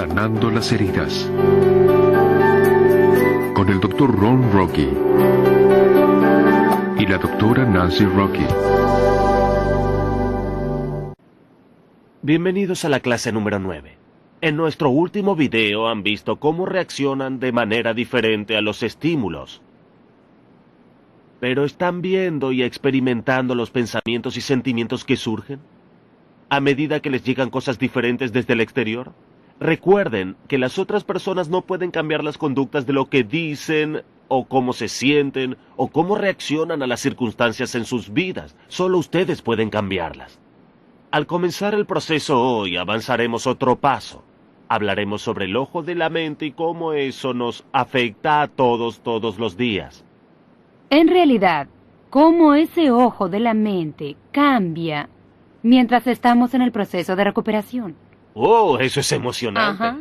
Sanando las heridas. Con el Dr. Ron Rocky y la Dra. Nancy Rocky. Bienvenidos a la clase número 9. En nuestro último video han visto cómo reaccionan de manera diferente a los estímulos. ¿Pero están viendo y experimentando los pensamientos y sentimientos que surgen a medida que les llegan cosas diferentes desde el exterior? Recuerden que las otras personas no pueden cambiar las conductas de lo que dicen, o cómo se sienten, o cómo reaccionan a las circunstancias en sus vidas. Solo ustedes pueden cambiarlas. Al comenzar el proceso hoy, avanzaremos otro paso. Hablaremos sobre el ojo de la mente y cómo eso nos afecta a todos los días. En realidad, cómo ese ojo de la mente cambia mientras estamos en el proceso de recuperación. ¡Oh, eso es emocionante! Ajá.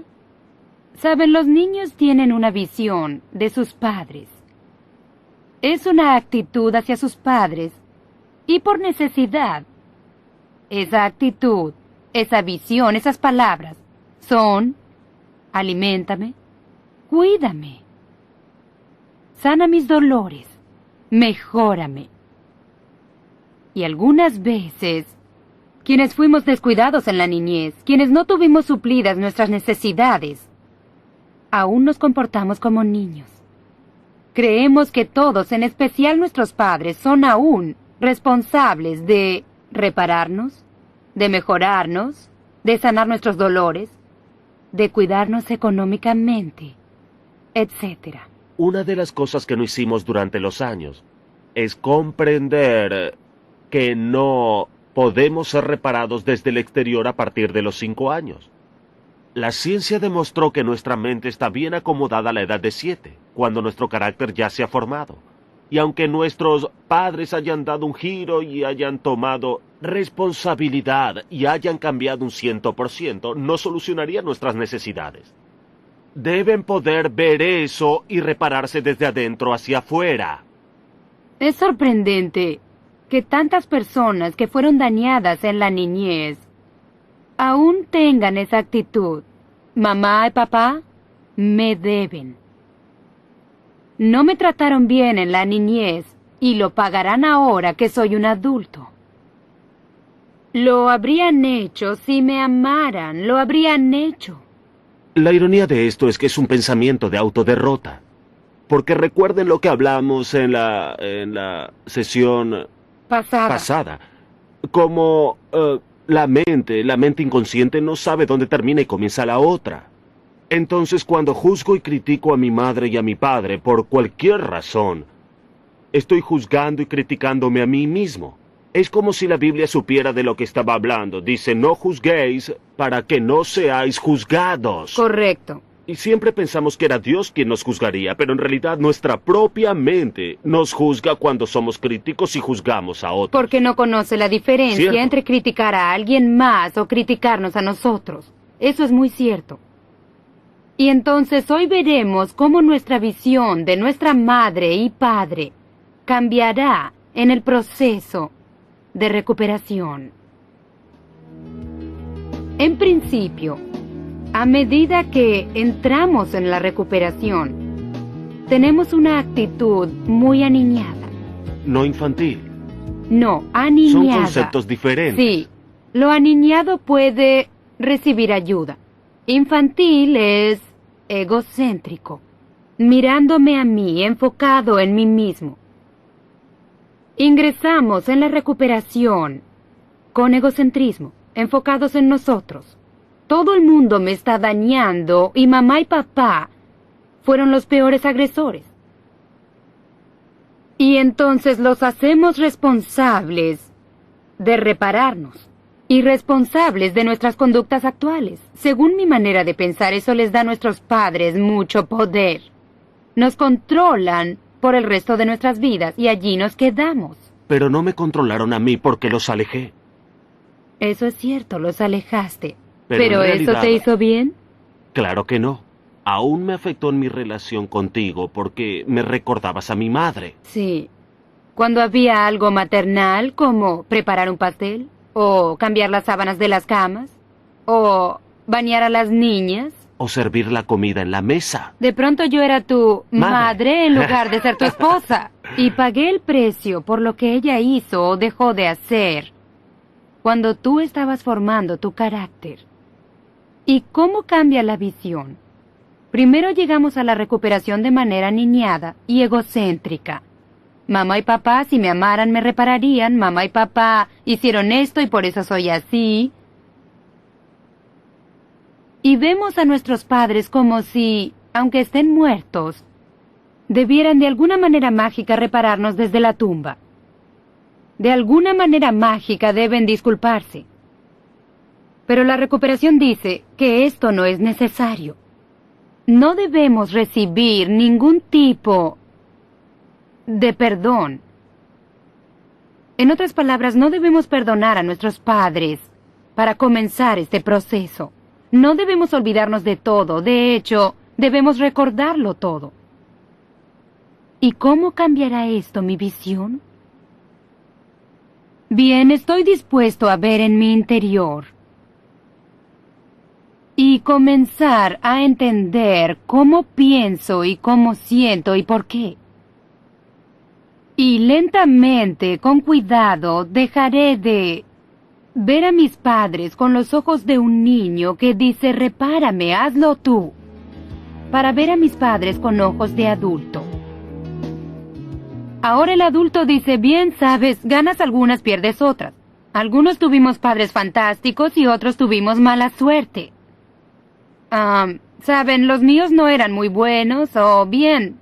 Saben, los niños tienen una visión de sus padres. Es una actitud hacia sus padres y por necesidad. Esa actitud, esa visión, esas palabras son: aliméntame, cuídame, sana mis dolores, mejórame. Y algunas veces, quienes fuimos descuidados en la niñez, quienes no tuvimos suplidas nuestras necesidades, aún nos comportamos como niños. Creemos que todos, en especial nuestros padres, son aún responsables de repararnos, de mejorarnos, de sanar nuestros dolores, de cuidarnos económicamente, etc. Una de las cosas que no hicimos durante los años es comprender que no podemos ser reparados desde el exterior a partir de los 5 años. La ciencia demostró que nuestra mente está bien acomodada a la edad de 7, cuando nuestro carácter ya se ha formado. Y aunque nuestros padres hayan dado un giro y hayan tomado responsabilidad y hayan cambiado un 100%, no solucionaría nuestras necesidades. Deben poder ver eso y repararse desde adentro hacia afuera. Es sorprendente que tantas personas que fueron dañadas en la niñez aún tengan esa actitud. Mamá y papá me deben. No me trataron bien en la niñez y lo pagarán ahora que soy un adulto. Lo habrían hecho si me amaran, lo habrían hecho. La ironía de esto es que es un pensamiento de autoderrota. Porque recuerden lo que hablamos en la sesión pasada. Como la mente inconsciente no sabe dónde termina y comienza la otra. Entonces, cuando juzgo y critico a mi madre y a mi padre por cualquier razón, estoy juzgando y criticándome a mí mismo. Es como si la Biblia supiera de lo que estaba hablando. Dice: no juzguéis para que no seáis juzgados. Correcto. Y siempre pensamos que era Dios quien nos juzgaría, pero en realidad nuestra propia mente nos juzga cuando somos críticos y juzgamos a otros. Porque no conoce la diferencia Cierto. entre criticar a alguien más o criticarnos a nosotros. Eso es muy cierto. Y entonces hoy veremos cómo nuestra visión de nuestra madre y padre cambiará en el proceso de recuperación. En principio, a medida que entramos en la recuperación, tenemos una actitud muy aniñada. No infantil. No, aniñada. Son conceptos diferentes. Sí, lo aniñado puede recibir ayuda. Infantil es egocéntrico, mirándome a mí, enfocado en mí mismo. Ingresamos en la recuperación con egocentrismo, enfocados en nosotros. Todo el mundo me está dañando y mamá y papá fueron los peores agresores. Y entonces los hacemos responsables de repararnos y responsables de nuestras conductas actuales. Según mi manera de pensar, eso les da a nuestros padres mucho poder. Nos controlan por el resto de nuestras vidas y allí nos quedamos. Pero no me controlaron a mí porque los alejé. Eso es cierto, los alejaste. Pero ¿Pero en eso realidad, te hizo bien? Claro que no. Aún me afectó en mi relación contigo porque me recordabas a mi madre. Sí. Cuando había algo maternal, como preparar un pastel, o cambiar las sábanas de las camas, o bañar a las niñas, o servir la comida en la mesa. De pronto yo era tu Madre. madre en lugar de ser tu esposa. Y pagué el precio por lo que ella hizo o dejó de hacer cuando tú estabas formando tu carácter. ¿Y cómo cambia la visión? Primero llegamos a la recuperación de manera niñada y egocéntrica. Mamá y papá, si me amaran, me repararían. Mamá y papá hicieron esto y por eso soy así. Y vemos a nuestros padres como si, aunque estén muertos, debieran de alguna manera mágica repararnos desde la tumba. De alguna manera mágica deben disculparse. Pero la recuperación dice que esto no es necesario. No debemos recibir ningún tipo de perdón. En otras palabras, no debemos perdonar a nuestros padres para comenzar este proceso. No debemos olvidarnos de todo. De hecho, debemos recordarlo todo. ¿Y cómo cambiará esto mi visión? Bien, estoy dispuesto a ver en mi interior y comenzar a entender cómo pienso y cómo siento y por qué. Y lentamente, con cuidado, dejaré de ver a mis padres con los ojos de un niño que dice, repárame, hazlo tú, para ver a mis padres con ojos de adulto. Ahora el adulto dice, bien, sabes, ganas algunas, pierdes otras. Algunos tuvimos padres fantásticos y otros tuvimos mala suerte. Saben, los míos no eran muy buenos, o bien,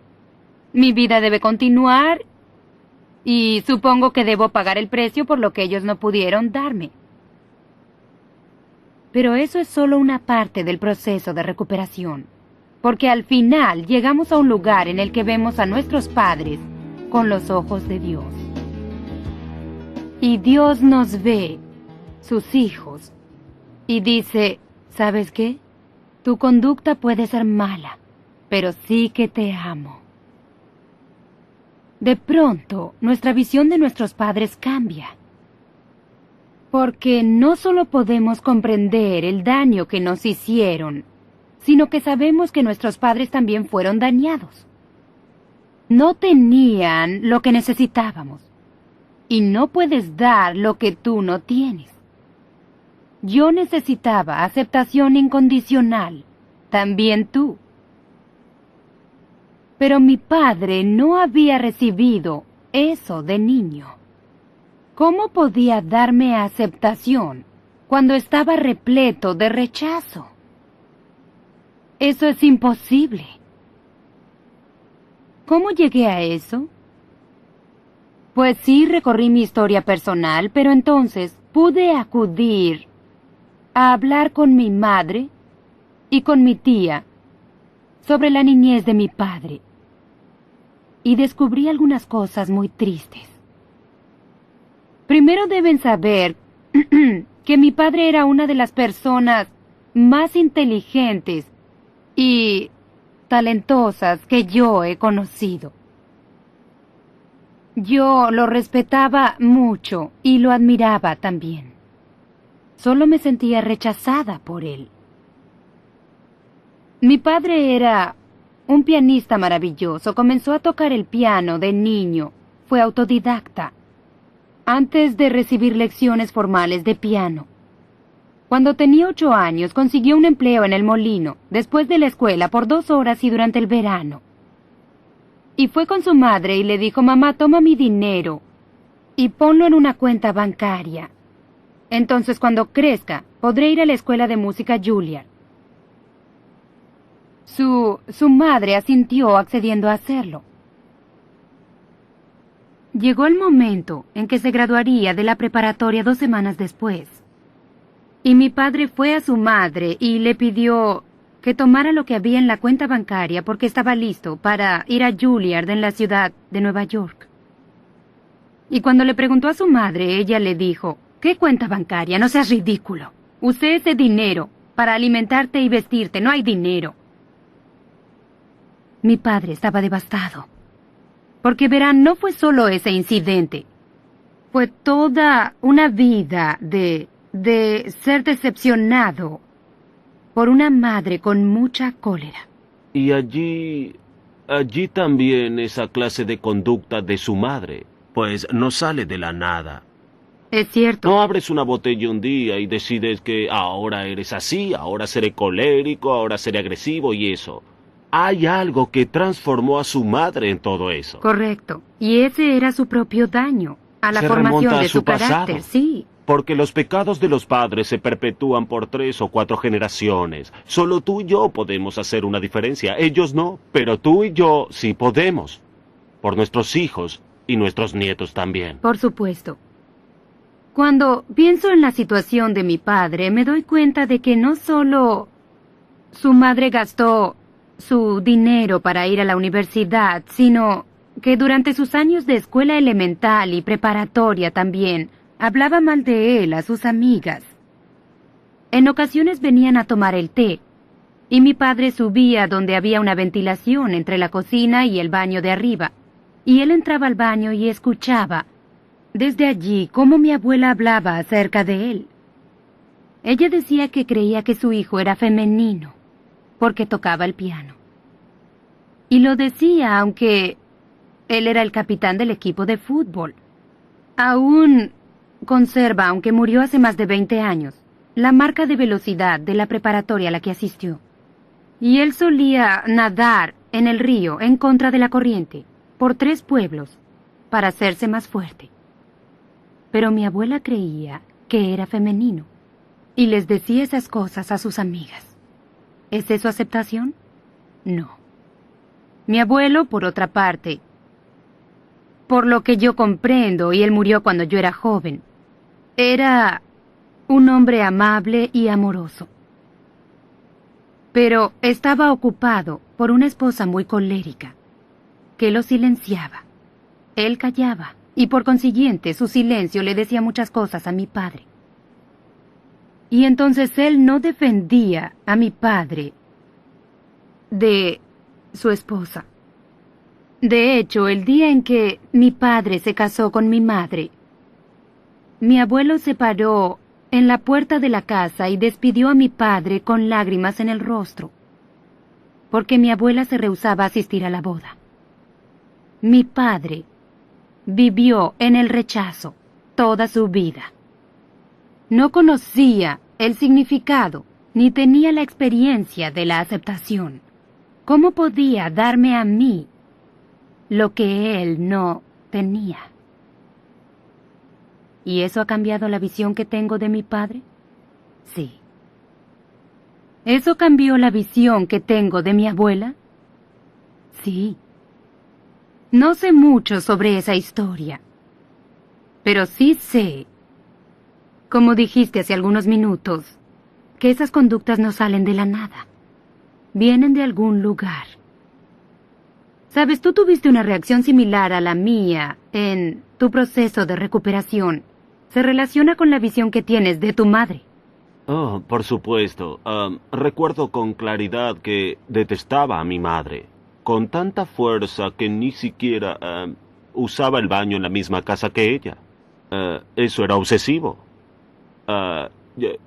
mi vida debe continuar y supongo que debo pagar el precio por lo que ellos no pudieron darme. Pero eso es solo una parte del proceso de recuperación, porque al final llegamos a un lugar en el que vemos a nuestros padres con los ojos de Dios. Y Dios nos ve, sus hijos, y dice, ¿sabes qué? Tu conducta puede ser mala, pero sí que te amo. De pronto, nuestra visión de nuestros padres cambia. Porque no solo podemos comprender el daño que nos hicieron, sino que sabemos que nuestros padres también fueron dañados. No tenían lo que necesitábamos, y no puedes dar lo que tú no tienes. Yo necesitaba aceptación incondicional, también tú. Pero mi padre no había recibido eso de niño. ¿Cómo podía darme aceptación cuando estaba repleto de rechazo? Eso es imposible. ¿Cómo llegué a eso? Pues sí, recorrí mi historia personal, pero entonces pude acudir a hablar con mi madre y con mi tía sobre la niñez de mi padre. Y descubrí algunas cosas muy tristes. Primero deben saber que mi padre era una de las personas más inteligentes y talentosas que yo he conocido. Yo lo respetaba mucho y lo admiraba también. Solo me sentía rechazada por él. Mi padre era un pianista maravilloso. Comenzó a tocar el piano de niño. Fue autodidacta, antes de recibir lecciones formales de piano. Cuando tenía 8 años, consiguió un empleo en el molino, después de la escuela, por 2 horas y durante el verano. Y fue con su madre y le dijo, mamá, toma mi dinero y ponlo en una cuenta bancaria. Entonces, cuando crezca, podré ir a la escuela de música Juilliard. Su madre asintió accediendo a hacerlo. Llegó el momento en que se graduaría de la preparatoria 2 semanas después. Y mi padre fue a su madre y le pidió que tomara lo que había en la cuenta bancaria porque estaba listo para ir a Juilliard en la ciudad de Nueva York. Y cuando le preguntó a su madre, ella le dijo, ¿qué cuenta bancaria? No seas ridículo. Usé ese dinero para alimentarte y vestirte. No hay dinero. Mi padre estaba devastado. Porque verán, no fue solo ese incidente. Fue toda una vida de ser decepcionado por una madre con mucha cólera. Y allí también esa clase de conducta de su madre, pues no sale de la nada. Es cierto. No abres una botella un día y decides que ahora eres así, ahora seré colérico, ahora seré agresivo y eso. Hay algo que transformó a su madre en todo eso. Correcto. Y ese era su propio daño, a la Se formación remonta a de su su carácter, pasado. sí. Porque los pecados de los padres se perpetúan por 3 o 4 generaciones. Solo tú y yo podemos hacer una diferencia. Ellos no, pero tú y yo sí podemos. Por nuestros hijos y nuestros nietos también. Por supuesto. Cuando pienso en la situación de mi padre, me doy cuenta de que no solo su madre gastó su dinero para ir a la universidad, sino que durante sus años de escuela elemental y preparatoria también hablaba mal de él a sus amigas. En ocasiones venían a tomar el té, y mi padre subía donde había una ventilación entre la cocina y el baño de arriba, y él entraba al baño y escuchaba desde allí cómo mi abuela hablaba acerca de él. Ella decía que creía que su hijo era femenino, porque tocaba el piano. Y lo decía aunque él era el capitán del equipo de fútbol. Aún conserva, aunque murió hace más de 20 años, la marca de velocidad de la preparatoria a la que asistió. Y él solía nadar en el río en contra de la corriente, por 3 pueblos, para hacerse más fuerte. Pero mi abuela creía que era femenino, y les decía esas cosas a sus amigas. ¿Es eso aceptación? No. Mi abuelo, por otra parte, por lo que yo comprendo, y él murió cuando yo era joven, era un hombre amable y amoroso. Pero estaba ocupado por una esposa muy colérica, que lo silenciaba. Él callaba, y por consiguiente su silencio le decía muchas cosas a mi padre. Y entonces él no defendía a mi padre de su esposa. De hecho, el día en que mi padre se casó con mi madre, mi abuelo se paró en la puerta de la casa y despidió a mi padre con lágrimas en el rostro, porque mi abuela se rehusaba a asistir a la boda. Mi padre vivió en el rechazo toda su vida. No conocía el significado ni tenía la experiencia de la aceptación. ¿Cómo podía darme a mí lo que él no tenía? ¿Y eso ha cambiado la visión que tengo de mi padre? Sí. ¿Eso cambió la visión que tengo de mi abuela? Sí. No sé mucho sobre esa historia, pero sí sé, como dijiste hace algunos minutos, que esas conductas no salen de la nada. Vienen de algún lugar. Sabes, tú tuviste una reacción similar a la mía en tu proceso de recuperación. Se relaciona con la visión que tienes de tu madre. Oh, por supuesto. Recuerdo con claridad que detestaba a mi madre, con tanta fuerza que ni siquiera usaba el baño en la misma casa que ella. Eso era obsesivo.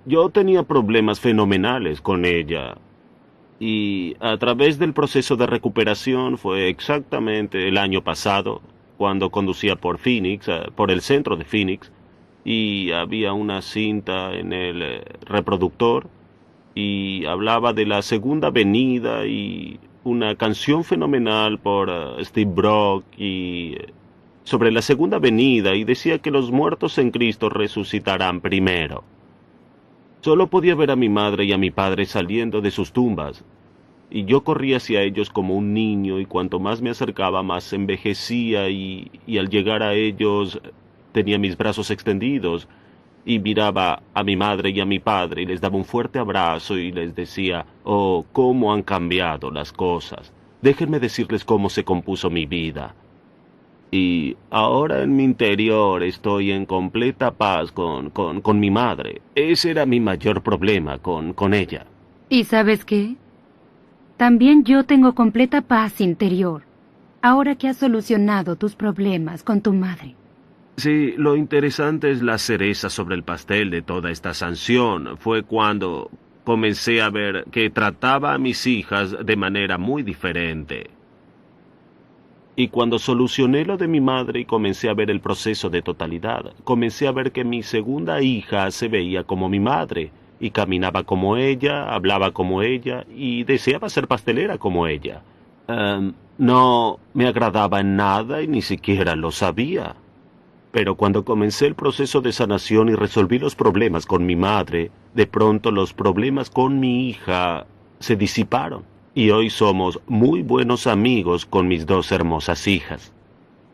Yo tenía problemas fenomenales con ella. Y a través del proceso de recuperación fue exactamente el año pasado, cuando conducía por Phoenix, por el centro de Phoenix, y había una cinta en el reproductor, y hablaba de la Segunda Venida y una canción fenomenal por Steve Brock y sobre la Segunda Venida, y decía que los muertos en Cristo resucitarán primero. Solo podía ver a mi madre y a mi padre saliendo de sus tumbas, y yo corría hacia ellos como un niño, y cuanto más me acercaba, más envejecía, y al llegar a ellos tenía mis brazos extendidos, y miraba a mi madre y a mi padre, y les daba un fuerte abrazo, y les decía, oh, cómo han cambiado las cosas. Déjenme decirles cómo se compuso mi vida. Y ahora en mi interior estoy en completa paz con mi madre. Ese era mi mayor problema con ella. ¿Y sabes qué? También yo tengo completa paz interior, ahora que has solucionado tus problemas con tu madre. Sí, lo interesante es la cereza sobre el pastel de toda esta sanción. Fue cuando comencé a ver que trataba a mis hijas de manera muy diferente. Y cuando solucioné lo de mi madre y comencé a ver el proceso de totalidad, comencé a ver que mi segunda hija se veía como mi madre, y caminaba como ella, hablaba como ella, y deseaba ser pastelera como ella. No me agradaba en nada y ni siquiera lo sabía. Pero cuando comencé el proceso de sanación y resolví los problemas con mi madre, de pronto los problemas con mi hija se disiparon. Y hoy somos muy buenos amigos con mis dos hermosas hijas.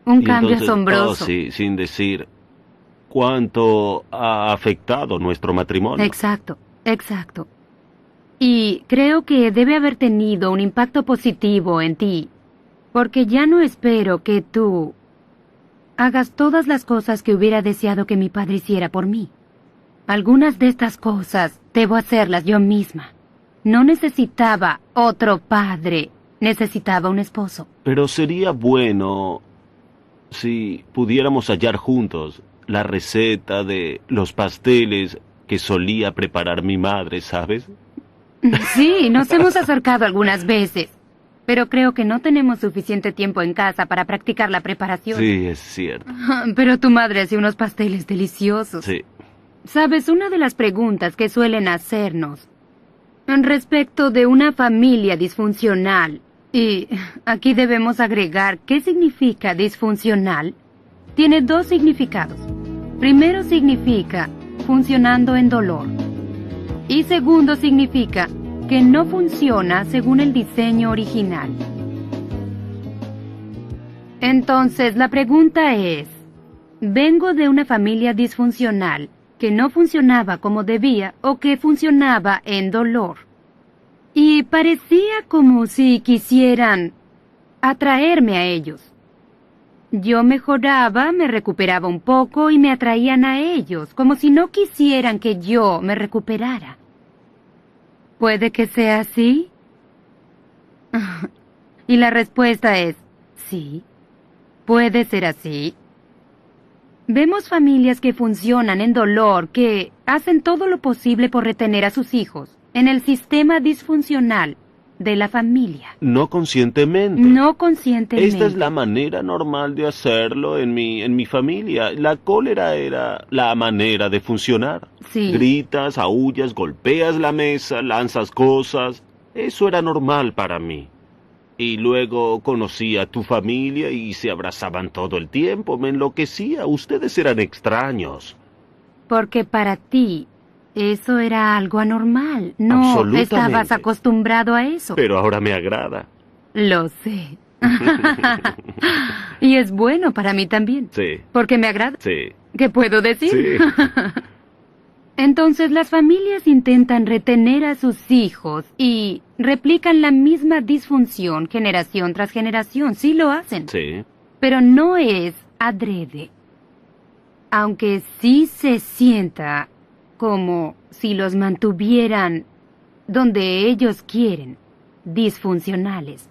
Un Y cambio entonces, asombroso. oh, sí, sin decir cuánto ha afectado nuestro matrimonio. Exacto, exacto. Y creo que debe haber tenido un impacto positivo en ti, porque ya no espero que tú hagas todas las cosas que hubiera deseado que mi padre hiciera por mí. Algunas de estas cosas debo hacerlas yo misma. No necesitaba otro padre, necesitaba un esposo. Pero sería bueno si pudiéramos hallar juntos la receta de los pasteles que solía preparar mi madre, ¿sabes? Sí, nos hemos acercado algunas veces, pero creo que no tenemos suficiente tiempo en casa para practicar la preparación. Sí, es cierto. Pero tu madre hace unos pasteles deliciosos. Sí. Sabes, una de las preguntas que suelen hacernos respecto de una familia disfuncional, y aquí debemos agregar qué significa disfuncional, tiene dos significados. Primero significa funcionando en dolor. Y segundo significa que no funciona según el diseño original. Entonces, la pregunta es, ¿vengo de una familia disfuncional que no funcionaba como debía o que funcionaba en dolor? Y parecía como si quisieran atraerme a ellos. Yo mejoraba, me recuperaba un poco y me atraían a ellos, como si no quisieran que yo me recuperara. ¿Puede que sea así? Y la respuesta es sí. Puede ser así. Vemos familias que funcionan en dolor, que hacen todo lo posible por retener a sus hijos en el sistema disfuncional de la familia. No conscientemente. No conscientemente. Esta es la manera normal de hacerlo en mi familia. La cólera era la manera de funcionar. Sí. Gritas, aúllas, golpeas la mesa, lanzas cosas. Eso era normal para mí. Y luego conocí a tu familia y se abrazaban todo el tiempo. Me enloquecía. Ustedes eran extraños. Porque para ti eso era algo anormal. No Absolutamente. estabas acostumbrado a eso. Pero ahora me agrada. Lo sé. Y es bueno para mí también. Sí, Porque me agrada. sí, ¿Qué puedo decir? sí. Entonces las familias intentan retener a sus hijos y replican la misma disfunción generación tras generación. Sí lo hacen. Sí. Pero no es adrede. Aunque sí se sienta como si los mantuvieran donde ellos quieren, disfuncionales.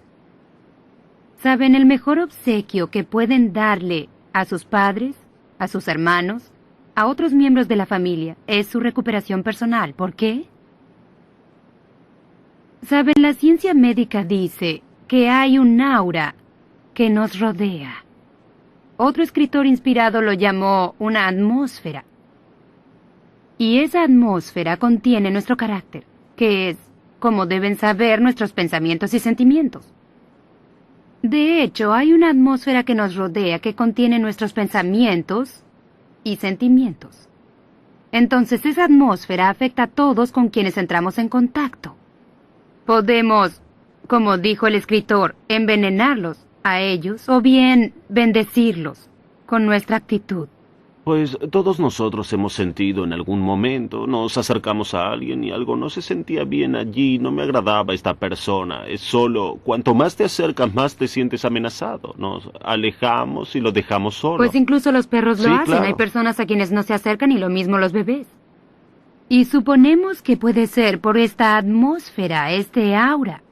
¿Saben el mejor obsequio que pueden darle a sus padres, a sus hermanos, a otros miembros de la familia? Es su recuperación personal. ¿Por qué? ¿Saben? La ciencia médica dice que hay un aura que nos rodea. Otro escritor inspirado lo llamó una atmósfera. Y esa atmósfera contiene nuestro carácter, que es, como deben saber, nuestros pensamientos y sentimientos. De hecho, hay una atmósfera que nos rodea que contiene nuestros pensamientos y sentimientos. Entonces, esa atmósfera afecta a todos con quienes entramos en contacto. Podemos, como dijo el escritor, envenenarlos a ellos o bien bendecirlos con nuestra actitud. Pues todos nosotros hemos sentido en algún momento, nos acercamos a alguien y algo no se sentía bien allí, no me agradaba esta persona. Es solo, cuanto más te acercas, más te sientes amenazado. Nos alejamos y lo dejamos solo. Pues incluso los perros lo Sí, hacen. claro. Hay personas a quienes no se acercan y lo mismo los bebés. Y suponemos que puede ser por esta atmósfera, este aura.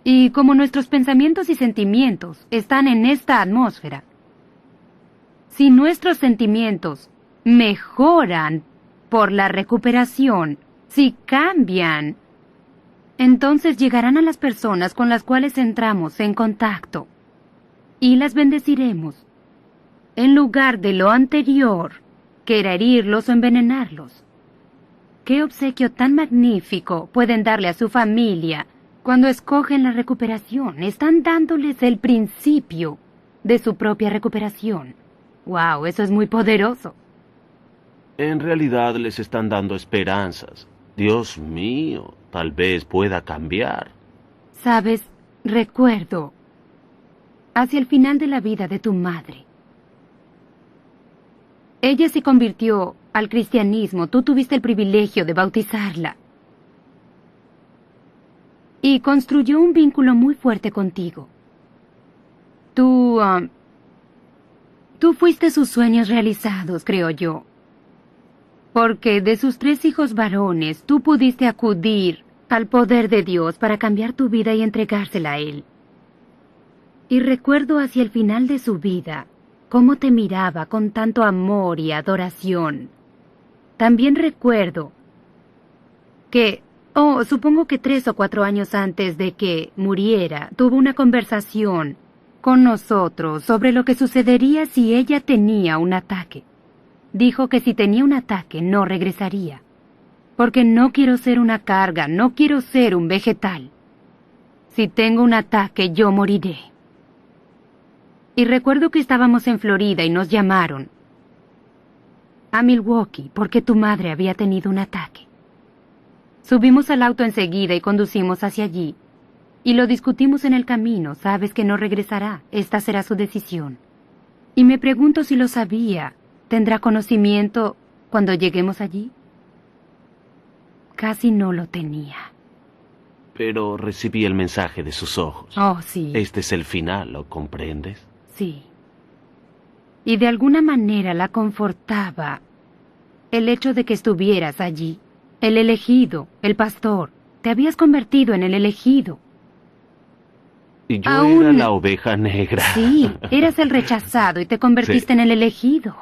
Y como nuestros pensamientos y sentimientos están en esta atmósfera, si nuestros sentimientos mejoran por la recuperación, Si cambian, entonces llegarán a las personas con las cuales entramos en contacto y las bendeciremos, en lugar de lo anterior, que era herirlos o envenenarlos. ¿Qué obsequio tan magnífico pueden darle a su familia cuando escogen la recuperación? Están dándoles el principio de su propia recuperación. ¡Wow! Eso es muy poderoso. En realidad les están dando esperanzas. Dios mío, tal vez pueda cambiar. Sabes, recuerdo, hacia el final de la vida de tu madre. Ella se convirtió al cristianismo. Tú tuviste el privilegio de bautizarla. Y construyó un vínculo muy fuerte contigo. Tú fuiste sus sueños realizados, creo yo. Porque de sus 3 hijos varones, tú pudiste acudir al poder de Dios para cambiar tu vida y entregársela a Él. Y recuerdo hacia el final de su vida, cómo te miraba con tanto amor y adoración. También recuerdo que, supongo que 3 o 4 años antes de que muriera, tuvo una conversación con nosotros sobre lo que sucedería si ella tenía un ataque. Dijo que si tenía un ataque no regresaría, porque no quiero ser una carga, no quiero ser un vegetal. Si tengo un ataque, yo moriré. Y recuerdo que estábamos en Florida y nos llamaron a Milwaukee porque tu madre había tenido un ataque. Subimos al auto enseguida y conducimos hacia allí. Y lo discutimos en el camino. Sabes que no regresará. Esta será su decisión. Y me pregunto si lo sabía. ¿Tendrá conocimiento cuando lleguemos allí? Casi no lo tenía. Pero recibí el mensaje de sus ojos. Oh, sí. Este es el final, ¿lo comprendes? Sí. Y de alguna manera la confortaba el hecho de que estuvieras allí. El elegido, el pastor. Te habías convertido en el elegido. Y yo era la oveja negra. Sí, eras el rechazado y te convertiste en el elegido.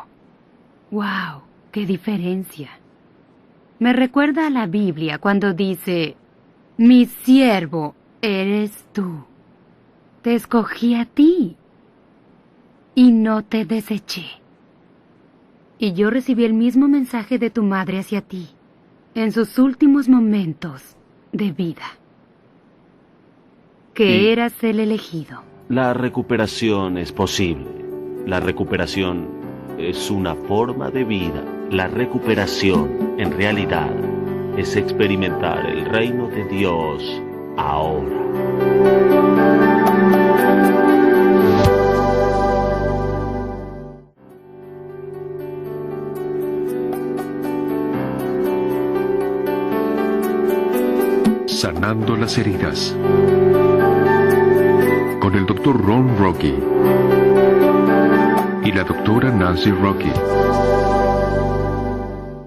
¡Wow! ¡Qué diferencia! Me recuerda a la Biblia cuando dice: mi siervo eres tú. Te escogí a ti y no te deseché. Y yo recibí el mismo mensaje de tu madre hacia ti en sus últimos momentos de vida. Que eras el elegido. La recuperación es posible. La recuperación es una forma de vida. La recuperación, en realidad, es experimentar el reino de Dios ahora. Sanando las heridas. Con el Dr. Ron Rocky y la doctora Nancy Rocky.